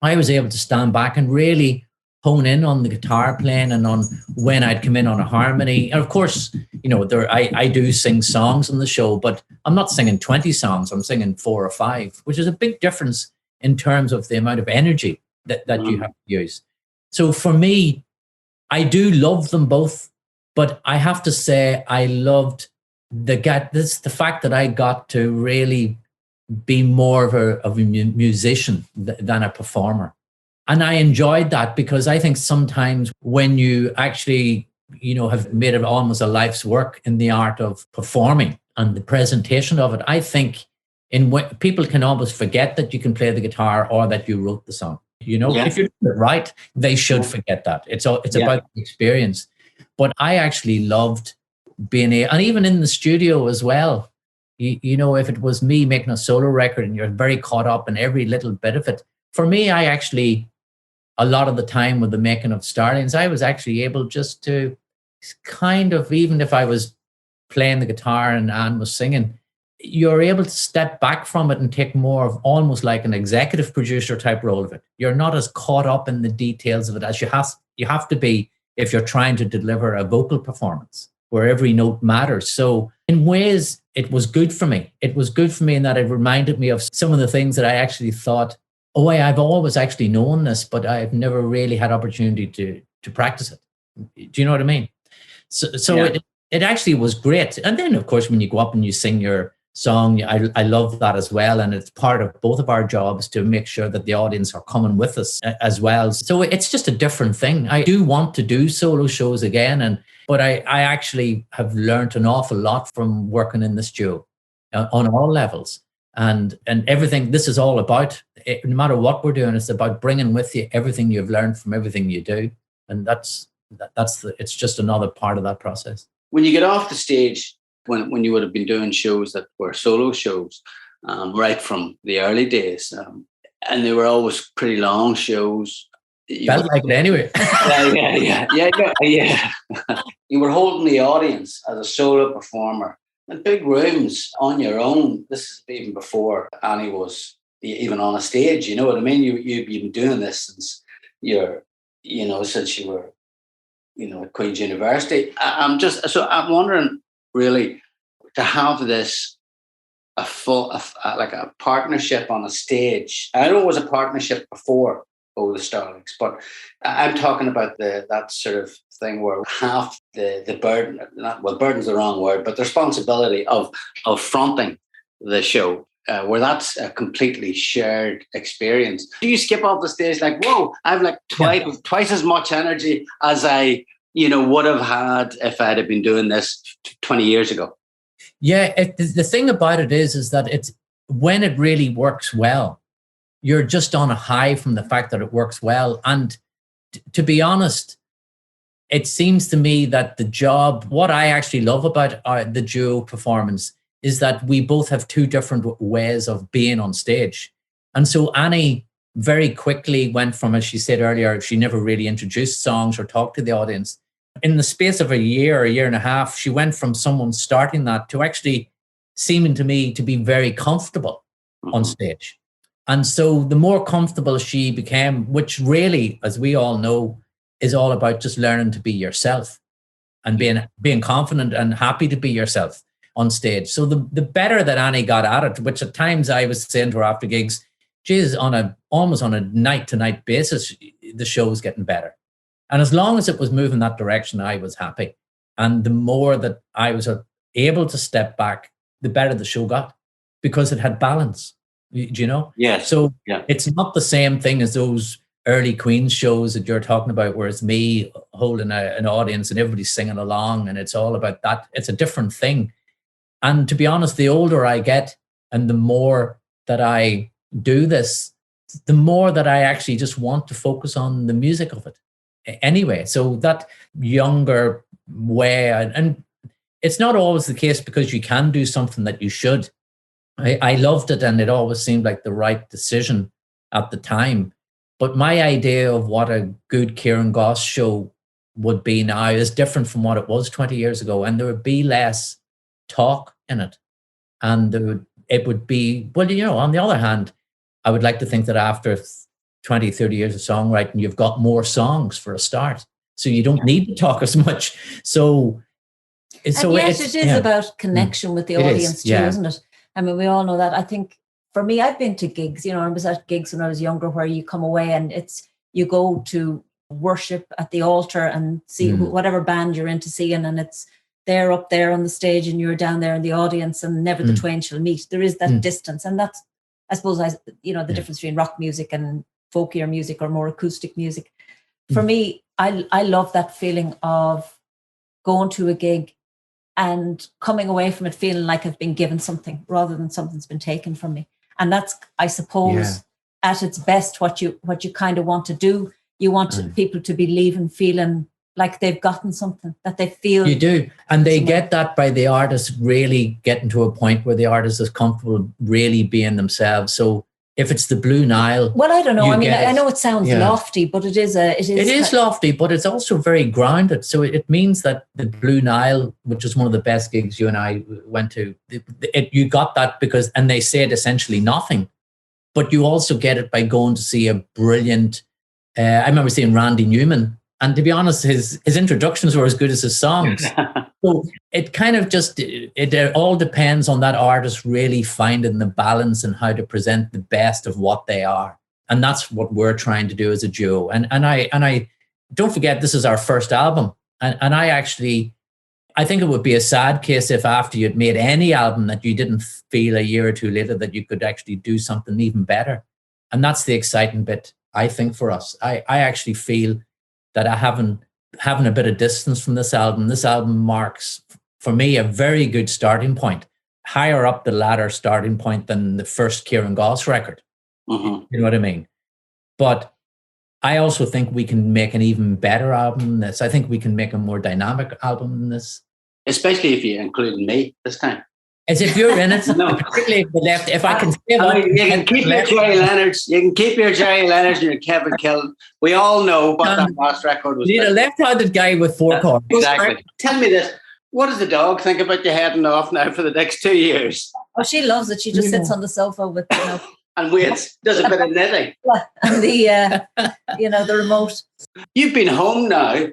B: I was able to stand back and really hone in on the guitar playing and on when I'd come in on a harmony. And of course, you know, I do sing songs on the show, but I'm not singing 20 songs. I'm singing 4 or 5, which is a big difference in terms of the amount of energy that you have to use. So for me, I do love them both, but I have to say I loved the fact that I got to really be more of a musician than a performer. And I enjoyed that, because I think sometimes when you actually, you know, have made it almost a life's work in the art of performing and the presentation of it, I think people can almost forget that you can play the guitar or that you wrote the song. You know, if you're doing it right, they should forget that. It's about the experience. But I actually loved being and even in the studio as well. You know, if it was me making a solo record and you're very caught up in every little bit of it, for me, I actually, a lot of the time with the making of Starlings, I was actually able just to kind of, even if I was playing the guitar and Anne was singing, you're able to step back from it and take more of almost like an executive producer type role of it. You're not as caught up in the details of it as you have to be if you're trying to deliver a vocal performance where every note matters. So in ways, it was good for me. It was good for me in that it reminded me of some of the things that I actually thought, oh, I've always actually known this, but I've never really had opportunity to practice it. Do you know what I mean? So it actually was great. And then, of course, when you go up and you sing your song, I love that as well. And it's part of both of our jobs to make sure that the audience are coming with us as well. So it's just a different thing. I do want to do solo shows again, but I actually have learned an awful lot from working in the studio on all levels. And everything, this is all about, no matter what we're doing, it's about bringing with you everything you've learned from everything you do. And it's just another part of that process.
D: When you get off the stage, when you would have been doing shows that were solo shows, right from the early days, and they were always pretty long shows.
B: Felt like it anyway.
D: Yeah. You were holding the audience as a solo performer in big rooms on your own. This is even before Annie was even on a stage. You know what I mean? You've been doing this since since you were, at Queen's University. I'm wondering, really, to have this like a partnership on a stage. I know it was a partnership before the Starlings, but I'm talking about that sort of thing where half the burden, burden's the wrong word, but the responsibility of fronting the show, where that's a completely shared experience. Do you skip off the stage like, whoa, I've like twice as much energy as I would have had if I'd have been doing this 20 years ago?
B: Yeah, the thing about it is that it's when it really works well, you're just on a high from the fact that it works well. And to be honest, it seems to me that the job, what I actually love about the duo performance is that we both have two different ways of being on stage. And so Annie very quickly went from, as she said earlier, she never really introduced songs or talked to the audience. In the space of a year and a half, she went from someone starting that to actually seeming to me to be very comfortable on stage. And so the more comfortable she became, which really, as we all know, is all about just learning to be yourself and being confident and happy to be yourself on stage. So the better that Annie got at it, which at times I was saying to her after gigs, geez, almost on a night-to-night basis, the show was getting better. And as long as it was moving that direction, I was happy. And the more that I was able to step back, the better the show got, because it had balance. Do you know?
D: Yes.
B: So it's not the same thing as those early Queen shows that you're talking about, where it's me holding an audience and everybody's singing along and it's all about that. It's a different thing. And to be honest, the older I get and the more that I do this, the more that I actually just want to focus on the music of it anyway. So that younger way, and it's not always the case because you can do something that you should. I loved it, and it always seemed like the right decision at the time. But my idea of what a good Kieran Goss show would be now is different from what it was 20 years ago. And there would be less talk in it. And it would be, well, on the other hand, I would like to think that after 20, 30 years of songwriting, you've got more songs for a start. So you don't need to talk as much. So
C: it is about connection with the audience too, isn't it? I mean, we all know that. I think for me, I've been to gigs, I was at gigs when I was younger where you come away and you go to worship at the altar and see whatever band you're into seeing, and they're up there on the stage and you're down there in the audience, and never the twain shall meet. There is that distance. And that's, I suppose, the difference between rock music and folkier music or more acoustic music. For me, I love that feeling of going to a gig and coming away from it feeling like I've been given something rather than something's been taken from me. And that's, I suppose, at its best, what you kind of want to do. You want people to be leaving feeling like they've gotten something, that they feel.
B: You do. And they get that by the artist really getting to a point where the artist is comfortable really being themselves. So if it's the Blue Nile.
C: Well, I don't know. I mean, I know it sounds lofty, but it is
B: lofty, but it's also very grounded. So it means that the Blue Nile, which is one of the best gigs you and I went to, you got that because, and they said essentially nothing, but you also get it by going to see a brilliant, I remember seeing Randy Newman, and to be honest, his introductions were as good as his songs. So it kind of just, it all depends on that artist really finding the balance and how to present the best of what they are. And that's what we're trying to do as a duo. And I don't forget, this is our first album. And I think it would be a sad case if after you'd made any album that you didn't feel a year or two later that you could actually do something even better. And that's the exciting bit, I think, for us. I actually feel that I having a bit of distance from this album marks, for me, a very good starting point, higher up the ladder starting point than the first Kieran Goss record. You know what I mean? But I also think we can make an even better album than this. I think we can make a more dynamic album than this.
D: Especially if you include me this time.
B: As if you're in it, no. Particularly if the left. If I can say
D: you can keep your Gerry Leonards. You can keep your Gerry Leonards and your Kevin Killen. We all know what that last record was.
B: You need a left-handed guy with four chords.
D: Exactly. Tell me this: what does the dog think about you heading off now for the next 2 years?
C: Oh, she loves it. She just sits on the sofa with
D: and waits. Does a bit of knitting.
C: And the remote.
D: You've been home now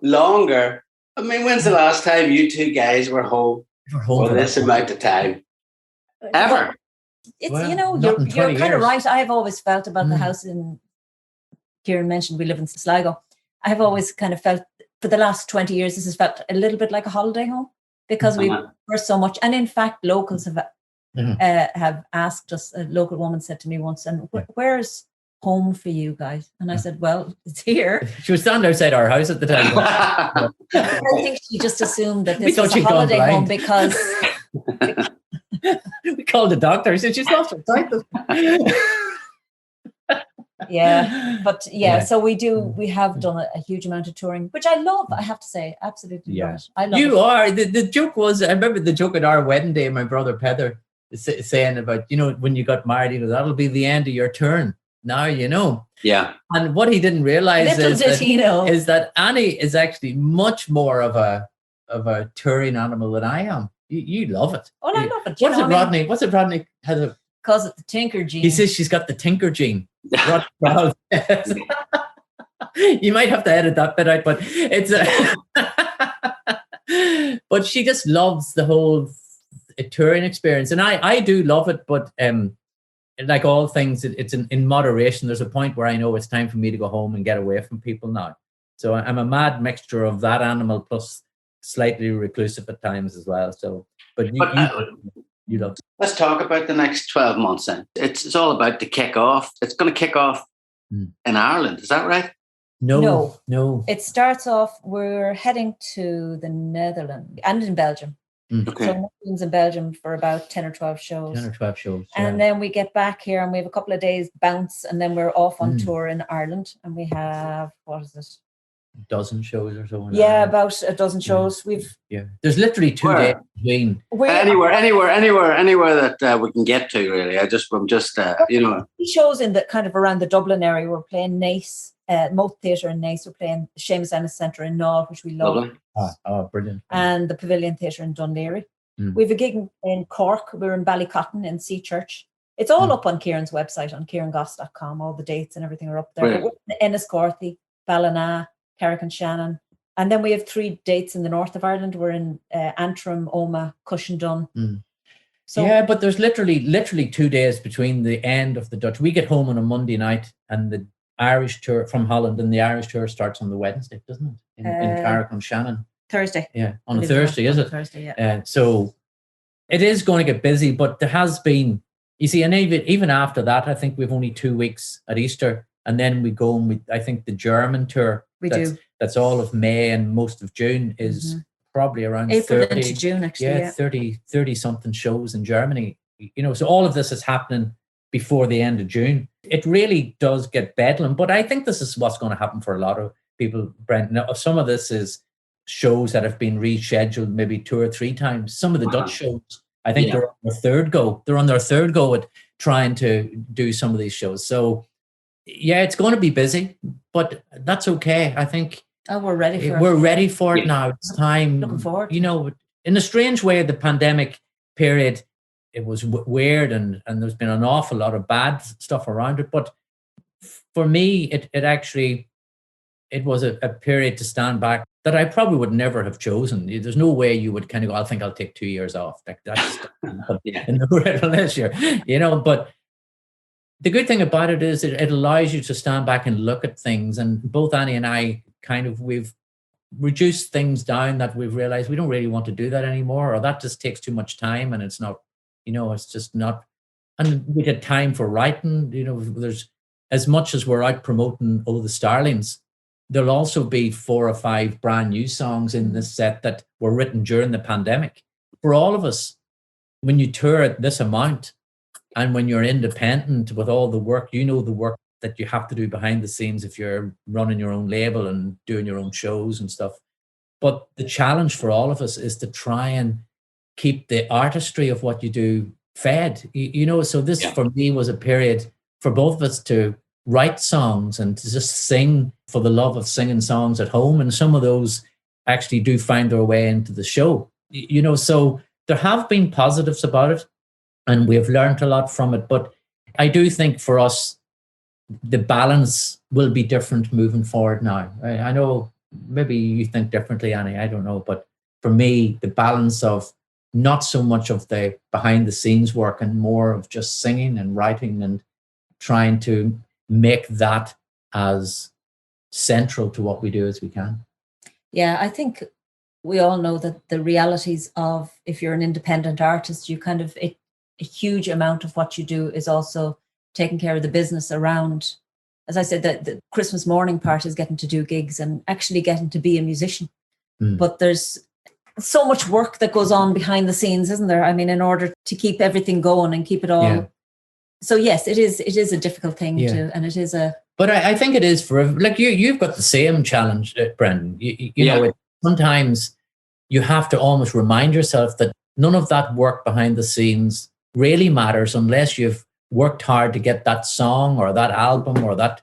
D: longer. I mean, when's the last time you two guys were home? For this amount of time, ever.
C: It's you're kind of right. I've always felt about the house in. Kieran mentioned we live in Sligo. I've always kind of felt for the last 20 years this has felt a little bit like a holiday home because we were so much. And in fact, locals have asked us. A local woman said to me once, "And where's home for you guys?" And I said, "Well, it's here."
B: She was standing outside our house at the time.
C: I think she just assumed that this was a holiday home because
B: we called the doctor. He said she's lost her sight.
C: So we have done a huge amount of touring, which I love. I have to say, absolutely love it. I love
B: you
C: it.
B: Are the joke was, I remember the joke at our wedding day. My brother Peter saying about when you got married, that'll be the end of your turn. Now you know.
D: Yeah.
B: And what he didn't realize is that Annie is actually much more of a touring animal than I am. You love it.
C: Oh, I love it.
B: Rodney? What's it Rodney has a?
C: Because it's the tinker gene.
B: He says she's got the tinker gene. You might have to edit that bit out, but it's but she just loves the whole touring experience, and I do love it, but like all things, it's in moderation. There's a point where I know it's time for me to go home and get away from people now. So I'm a mad mixture of that animal plus slightly reclusive at times as well. So, but you love.
D: Let's talk about the next 12 months then. It's all about the kick off. It's going to kick off in Ireland. Is that right?
B: No.
C: It starts off, we're heading to the Netherlands and in Belgium.
D: Okay.
C: So Netherlands in Belgium for about 10 or 12 shows.
B: 10 or 12 shows.
C: And then we get back here and we have a couple of days bounce and then we're off on tour in Ireland. And we have,
B: dozen shows or so.
C: Yeah, about a dozen shows.
B: Yeah, there's literally 2 days between.
D: Anywhere that we can get to, really. I'm just
C: shows in the kind of around the Dublin area. We're playing Nace, Moat Theatre in Nace. We're playing the Seamus Ennis Centre in Knoll, which we love.
D: Dublin.
B: Oh, brilliant.
C: And the Pavilion Theatre in Dunleary. We have a gig in Cork. We're in Ballycotton in Sea Church. It's all up on Kieran's website, on kierangoss.com. All the dates and everything are up there. We're in Enniscorthy, Ballina, Carrick and Shannon. And then we have 3 dates in the north of Ireland. We're in Antrim, Omagh, Cushendun. So
B: yeah, but there's literally 2 days between the end of the Dutch. We get home on a Monday night, and the Irish tour from Holland, and the Irish tour starts on the Wednesday, doesn't it? In Carrick and Shannon.
C: Thursday.
B: Yeah, on a Thursday, is it?
C: Thursday, yeah.
B: So it is going to get busy, but there has been, you see, and even after that, I think we've only 2 weeks at Easter, and then we go and I think the German tour, that's all of May and most of June is probably around
C: April
B: 30,
C: into June, actually.
B: Yeah, 30 something shows in Germany. So all of this is happening before the end of June. It really does get bedlam, but I think this is what's going to happen for a lot of people, Brent. Now, some of this is shows that have been rescheduled maybe 2 or 3 times. Some of the Dutch shows, I think they're on their third go. They're on their third go at trying to do some of these shows. So yeah, it's going to be busy, but that's okay. I think
C: we're ready for it.
B: We're ready for it now. It's time.
C: Looking forward.
B: In a strange way, the pandemic period, it was weird, and there's been an awful lot of bad stuff around it. But for me, it was a period to stand back that I probably would never have chosen. There's no way you would kind of go, I think I'll take 2 years off. Like that's in the rental this year, but the good thing about it is it allows you to stand back and look at things. And both Annie and I we've reduced things down that we've realized we don't really want to do that anymore, or that just takes too much time and it's not, it's just not. And we get time for writing, there's, as much as we're out promoting the Starlings, there'll also be 4 or 5 brand new songs in this set that were written during the pandemic. For all of us, when you tour at this amount and when you're independent with all the work, the work that you have to do behind the scenes if you're running your own label and doing your own shows and stuff. But the challenge for all of us is to try and keep the artistry of what you do fed. So this for me was a period for both of us to write songs and to just sing for the love of singing songs at home. And some of those actually do find their way into the show, so there have been positives about it and we've learned a lot from it. But I do think for us, the balance will be different moving forward now. I know maybe you think differently, Annie, I don't know. But for me, the balance of not so much of the behind the scenes work and more of just singing and writing and trying to make that as central to what we do as we can.
C: Yeah, I think we all know that the realities of, if you're an independent artist, you kind of, a huge amount of what you do is also taking care of the business around, as I said, the Christmas morning part is getting to do gigs and actually getting to be a musician. But there's so much work that goes on behind the scenes, isn't there? I mean, in order to keep everything going and keep it all. Yeah. So yes, it is a difficult thing and it is a.
B: But I think it is for, like, you've got the same challenge, Brendan. You know, sometimes you have to almost remind yourself that none of that work behind the scenes really matters unless you've worked hard to get that song or that album or that,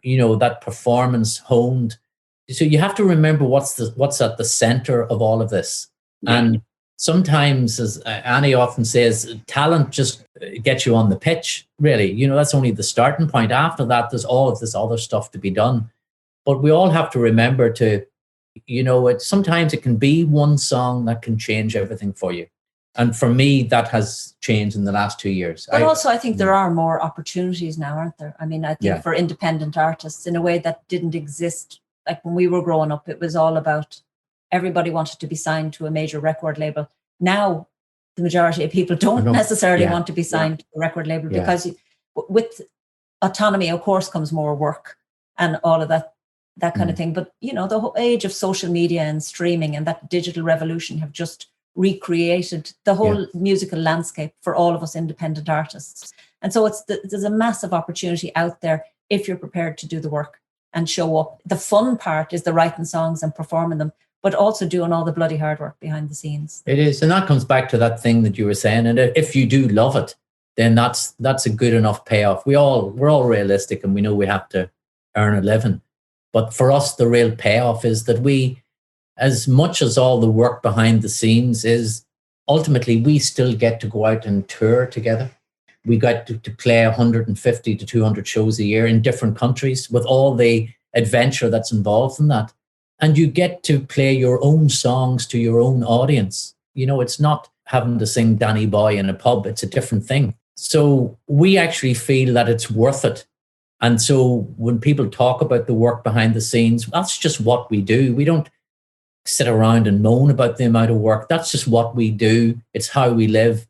B: that performance honed. So you have to remember what's at the center of all of this. And sometimes, as Annie often says, talent just gets you on the pitch, really. That's only the starting point. After that, there's all of this other stuff to be done. But we all have to remember to, sometimes it can be one song that can change everything for you. And for me, that has changed in the last 2 years.
C: But also, I think there are more opportunities now, aren't there? I mean, I think for independent artists in a way that didn't exist. Like when we were growing up, it was all about everybody wanted to be signed to a major record label. Now, the majority of people don't necessarily want to be signed to a record label because with autonomy, of course, comes more work and all of that kind of thing. But, the whole age of social media and streaming and that digital revolution have just recreated the whole musical landscape for all of us independent artists. And so there's a massive opportunity out there if you're prepared to do the work. and show up. The fun part is the writing songs and performing them, but also doing all the bloody hard work behind the scenes.
B: It is. And that comes back to that thing that you were saying. And if you do love it, then that's a good enough payoff. We're all realistic and we know we have to earn a living. But for us, the real payoff is that we, as much as all the work behind the scenes is, ultimately we still get to go out and tour together. We got to play 150 to 200 shows a year in different countries with all the adventure that's involved in that. And you get to play your own songs to your own audience. You know, it's not having to sing Danny Boy in a pub. It's a different thing. So we actually feel that it's worth it. And so when people talk about the work behind the scenes, that's just what we do. We don't sit around and moan about the amount of work. That's just what we do. It's how we live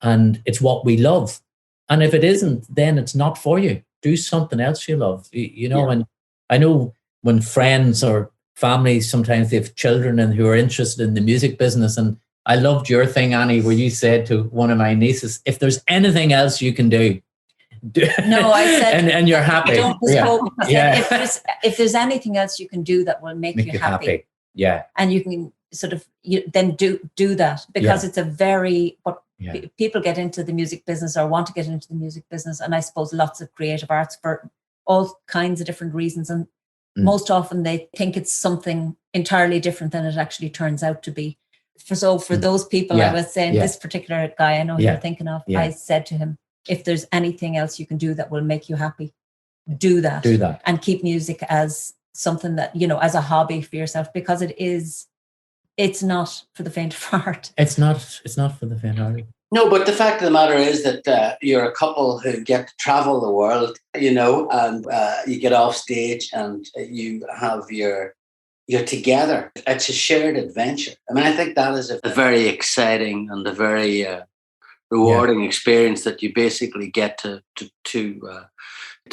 B: and it's what we love. And if it isn't, then it's not for you. Do something else you love, you know. Yeah. And I know when friends or families, sometimes they have children and who are interested in the music business. And I loved your thing, Annie, where you said to one of my nieces, if there's anything else you can do.
C: No, I said,
B: and you're happy.
C: Don't if there's anything else you can do that will make you happy.
B: Yeah.
C: And you can sort of then do that, because it's a very, people get into the music business or want to get into the music business. And I suppose lots of creative arts for all kinds of different reasons. And most often they think it's something entirely different than it actually turns out to be. For those people, I was saying, this particular guy I know you're thinking of, I said to him, if there's anything else you can do that will make you happy, do that.
B: Do that.
C: And keep music as something that, you know, as a hobby for yourself, because it's not for the faint of heart.
B: It's not for the faint of heart.
D: No, but the fact of the matter is that you're a couple who get to travel the world, you know, and you get off stage and you have you're together. It's a shared adventure. I mean, I think that is a very exciting and a very rewarding experience, that you basically get to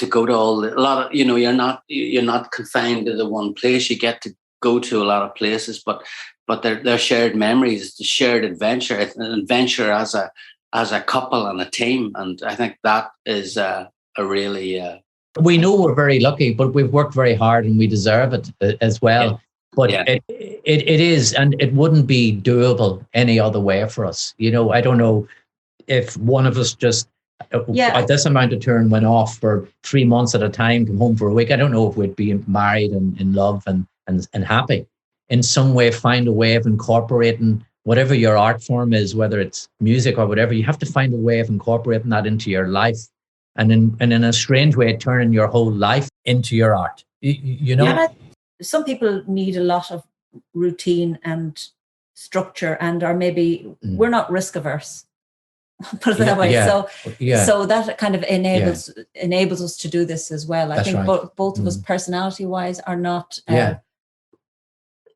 D: go to a lot of, you know, you're not confined to the one place. You get to go to a lot of places, but they're shared memories. It's a shared adventure. It's an adventure as a couple and a team, and I think that is a really.
B: We know we're very lucky, but we've worked very hard and we deserve it as well. Yeah. But it is, and it wouldn't be doable any other way for us. You know, I don't know if one of us just at this amount of turn went off for 3 months at a time, come home for a week. I don't know if we'd be married and in love and happy. In some way, find a way of incorporating whatever your art form is, whether it's music or whatever. You have to find a way of incorporating that into your life, and in a strange way, turning your whole life into your art. You know,
C: some people need a lot of routine and structure, and are maybe we're not risk averse. Put it that way. So that kind of enables us to do this as well. I think both of us, personality wise, are not.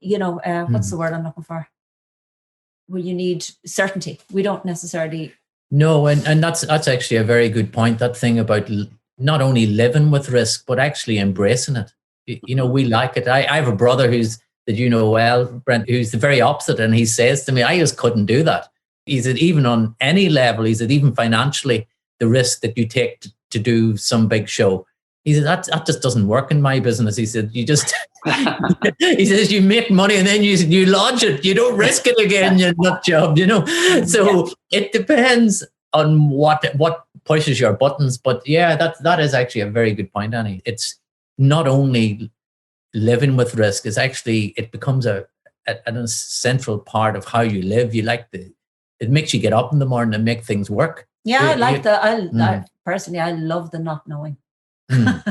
C: What's the word I'm looking for? Well, you need certainty. We don't necessarily.
B: No, and that's actually a very good point. That thing about not only living with risk, but actually embracing it. You know, we like it. I have a brother that you know well, Brent, who's the very opposite, and he says to me, I just couldn't do that. He said, even on any level, he said, even financially, the risk that you take to do some big show. He said, that just doesn't work in my business. He said, he says, you make money and then you lodge it. You don't risk it again, your nut job, you know. So it depends on what pushes your buttons. But that is actually a very good point, Annie. It's not only living with risk, it becomes a central part of how you live. It makes you get up in the morning and make things work.
C: Yeah, I personally, I love the not knowing.
D: And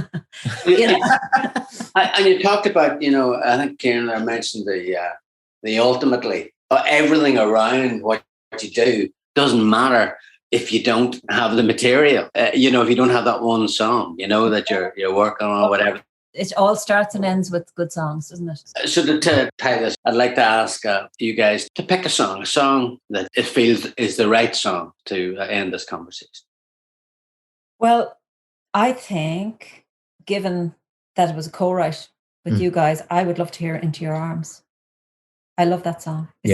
D: you talked about, you know, I think Kieran mentioned the ultimately everything around what you do doesn't matter if you don't have the material. You know, if you don't have that one song, you know, that you're working on or whatever.
C: It all starts and ends with good songs, doesn't it?
D: So to tie this, I'd like to ask you guys to pick a song that it feels is the right song to end this conversation.
C: Well, I think, given that it was a co-write with you guys, I would love to hear Into Your Arms. I love that song. It's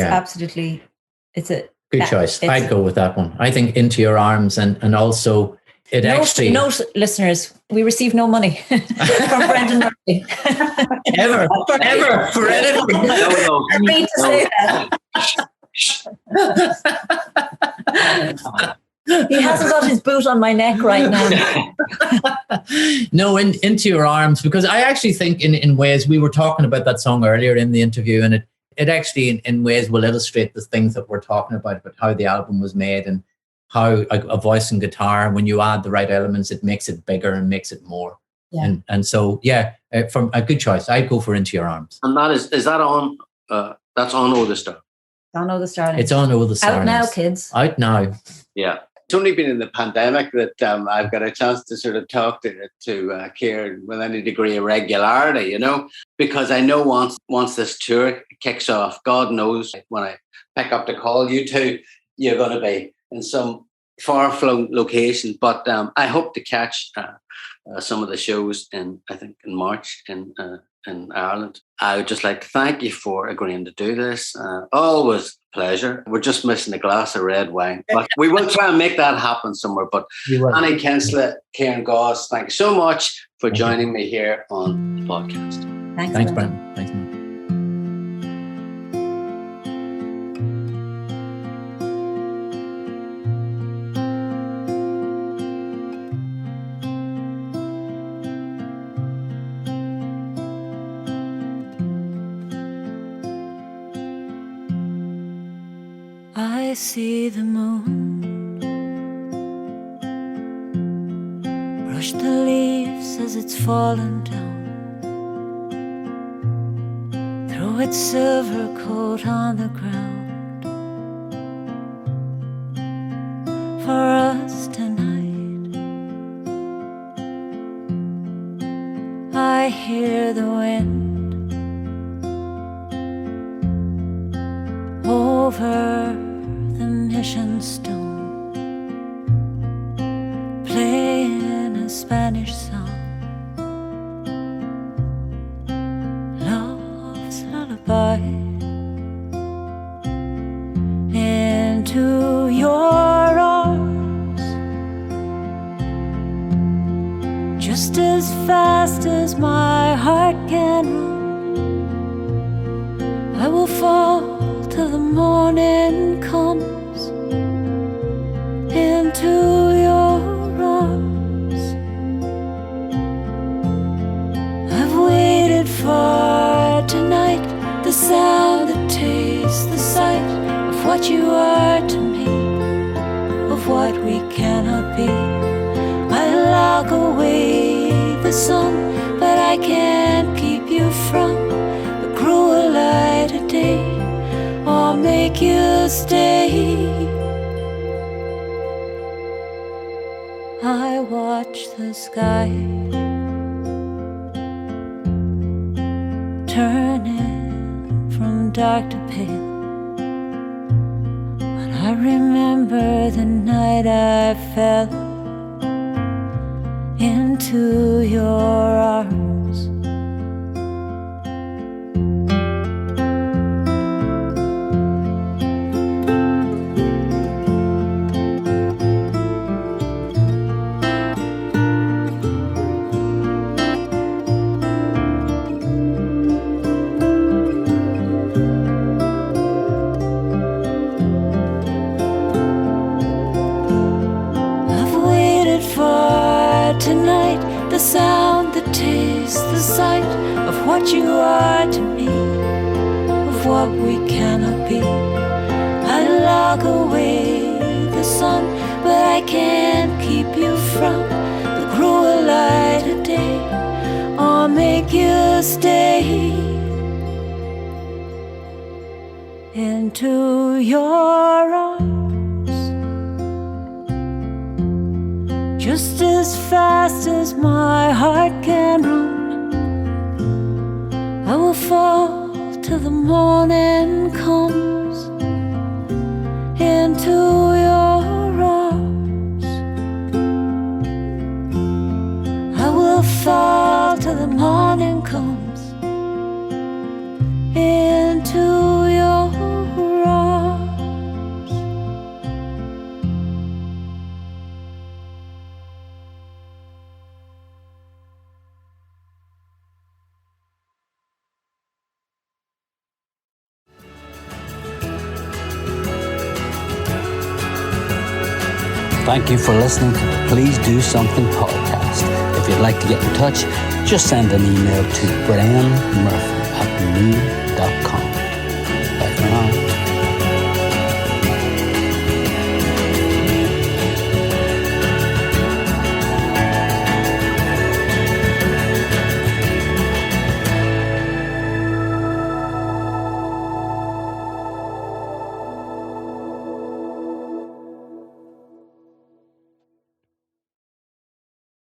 C: a
B: good choice. I'd go with that one. I think Into Your Arms, and also
C: Note, listeners, we receive no money from Brendan Murphy.
B: ever for anything.
D: No.
C: For me to say that. He hasn't got his boot on my neck right now.
B: No, into your arms, because I actually think in ways, we were talking about that song earlier in the interview, and it actually in ways will illustrate the things that we're talking about how the album was made and how a voice and guitar, when you add the right elements, it makes it bigger and makes it more.
C: Yeah.
B: And so, from a good choice. I'd go for Into Your Arms.
D: And that is that on, that's on All the Stuff.
C: Don't know the Starlings.
B: It's on All the Starlings.
C: Out now, kids.
B: Out now.
D: Yeah. It's only been in the pandemic that I've got a chance to sort of talk to Kieran with any degree of regularity, because I know once this tour kicks off, God knows when I pick up the call, you two, you're going to be in some far-flung location. But I hope to catch some of the shows in March in Ireland. I would just like to thank you for agreeing to do this. Always a pleasure. We're just missing a glass of red wine, but we will try and make that happen somewhere. But Annie, Kinsella, Kieran, Goss, thank you so much for joining me here on the podcast.
C: Thanks,
B: Brendan. Thanks, man.
E: I see the moon brush the leaves as it's fallen down, throw its silver coat on the ground for us tonight. I hear the wind over the mission stone, playing a Spanish song, love's lullaby. Into your arms, just as fast as my heart can run, I will fall till the morning comes. Into your arms, I've waited for tonight, the sound, the taste, the sight of what you are to me, of what we cannot be. I lock away the sun, but I can't keep you from the cruel light of day, or make you stay. I watch the sky turning from dark to pale, but I remember the night I fell into your arms. Tonight, the sound, the taste, the sight of what you are to me, of what we cannot be. I lock away the sun, but I can't keep you from the cruel light of day, or make you stay. Into your arms, just as fast as my heart can run, I will fall till the morning comes. Into your arms, I will fall till the morning comes. Into your arms.
F: Thank you for listening to the Please Do Something podcast. If you'd like to get in touch, just send an email to brianmurphy@me.com.